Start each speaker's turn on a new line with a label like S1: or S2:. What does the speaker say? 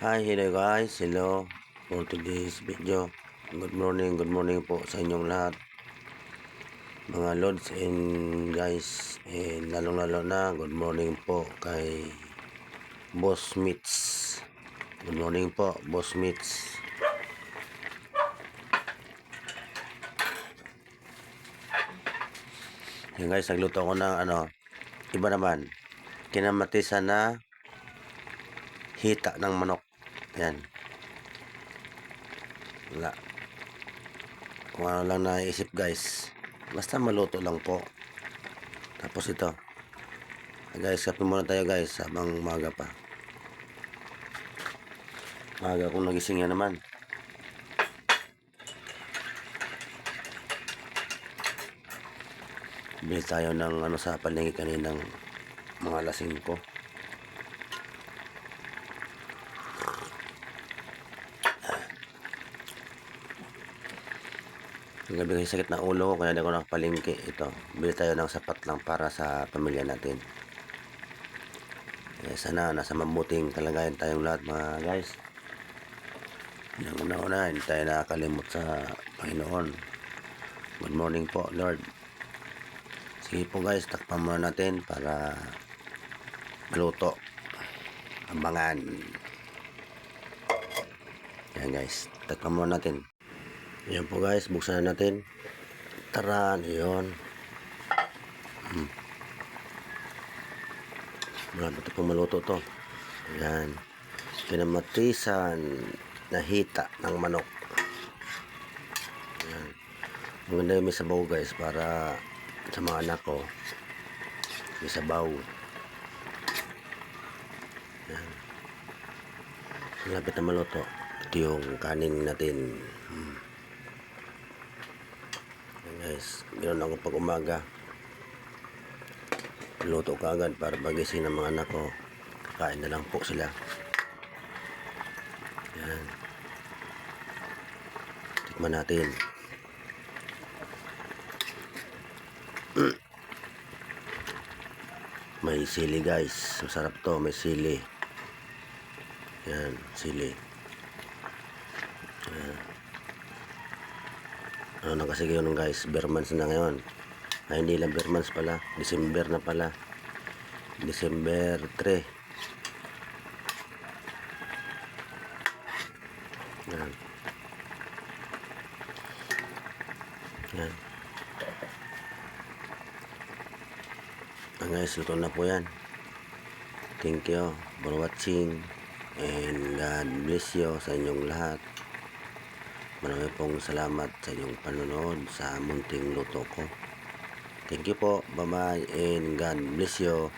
S1: Hi, hello guys, hello for today's video. Good morning po sa inyong lahat mga lods and guys, and lalong-lalo na good morning po kay Boss Mitch. Good morning po, Boss Mitch. Yan guys, nagluto ko ng iba naman, kinamatisan na hita ng manok. Yan, wala, kung ano lang naisip guys, basta maluto lang po. Tapos ito guys, kape muna tayo guys habang umaga pa. Umaga akong nagising yan naman. Bili tayo ng sa palengke kaninang mga lasing ko. Gabi kasi sakit na ulo ko kaya hindi ako nakapalengke. Ito, bili tayo ng sapat lang para sa pamilya natin. Sana nasa mabuting kalagayan tayong lahat mga guys. Una-una, hindi tayo nakakalimot sa Panginoon. Good morning po Lord. Sige po guys, takpan muna natin para maluto. Abangan. Yan guys, takpan muna natin. Yan po guys, buksan na natin. Tara, yun. Malapit na pong maluto to. Yan. Kinamatisan na hita ng manok. Yan. Maganda yung may sabaw guys para sa mga anak ko. May sabaw. Yan. Malapit na maluto. Ito yung kanin natin. Yan guys, ganoon ako pag umaga. Luto ka agad para pagising ng mga anak ko. Kakain na lang po sila. Yan. Tikman natin. May sili guys. Masarap to. May sili. Yan. Sili. Yan. Ano na kasi ngayon guys. Bermans na ngayon. Ay hindi lang Bermans pala. December na pala. December 3. Yan. Yan. Guys, luto na po yan. Thank you for watching and God bless you sa inyong lahat. Marami pong salamat sa inyong panonood sa munting luto ko. Thank you po. Bye bye and God bless you.